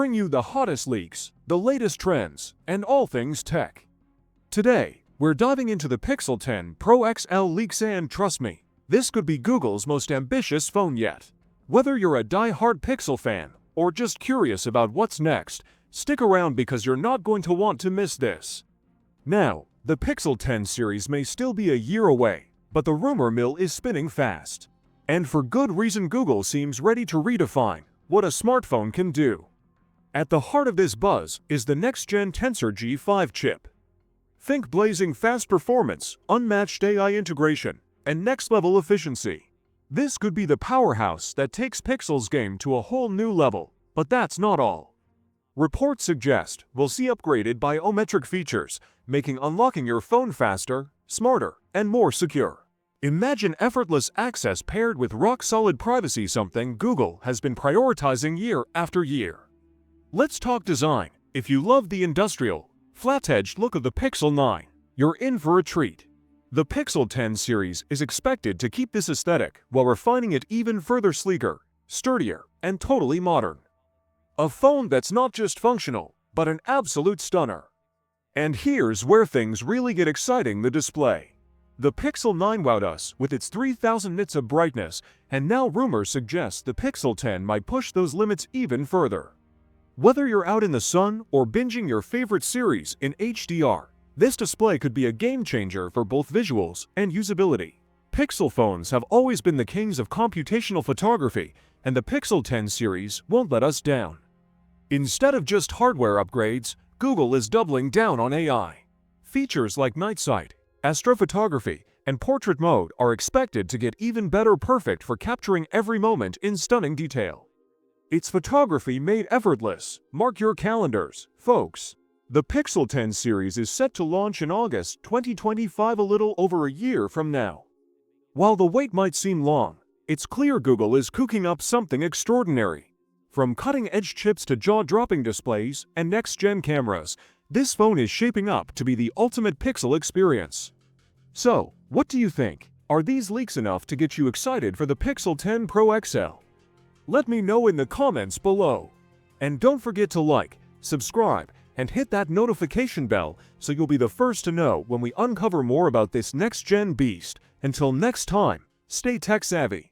bring you the hottest leaks, the latest trends, and all things tech. Today, we're diving into the Pixel 10 Pro XL leaks, and trust me, this could be Google's most ambitious phone yet. Whether you're a die-hard Pixel fan or just curious about what's next, stick around because you're not going to want to miss this. Now, the Pixel 10 series may still be a year away, but the rumor mill is spinning fast. And for good reason. Google seems ready to redefine what a smartphone can do. At the heart of this buzz is the next-gen Tensor G5 chip. Think blazing fast performance, unmatched AI integration, and next-level efficiency. This could be the powerhouse that takes Pixel's game to a whole new level, but that's not all. Reports suggest we'll see upgraded biometric features, making unlocking your phone faster, smarter, and more secure. Imagine effortless access paired with rock-solid privacy, something Google has been prioritizing year after year. Let's talk design. If you love the industrial, flat-edged look of the Pixel 9, you're in for a treat. The Pixel 10 series is expected to keep this aesthetic while refining it even further, sleeker, sturdier, and totally modern. A phone that's not just functional, but an absolute stunner. And here's where things really get exciting: the display. The Pixel 9 wowed us with its 3000 nits of brightness, and now rumors suggest the Pixel 10 might push those limits even further. Whether you're out in the sun or binging your favorite series in HDR, this display could be a game-changer for both visuals and usability. Pixel phones have always been the kings of computational photography, and the Pixel 10 series won't let us down. Instead of just hardware upgrades, Google is doubling down on AI. Features like night sight, astrophotography, and portrait mode are expected to get even better, perfect for capturing every moment in stunning detail. It's photography made effortless. Mark your calendars, folks. The Pixel 10 series is set to launch in August 2025, a little over a year from now. While the wait might seem long, it's clear Google is cooking up something extraordinary. From cutting-edge chips to jaw-dropping displays and next-gen cameras, this phone is shaping up to be the ultimate Pixel experience. So, what do you think? Are these leaks enough to get you excited for the Pixel 10 Pro XL? Let me know in the comments below. And don't forget to like, subscribe, and hit that notification bell so you'll be the first to know when we uncover more about this next-gen beast. Until next time, stay tech-savvy.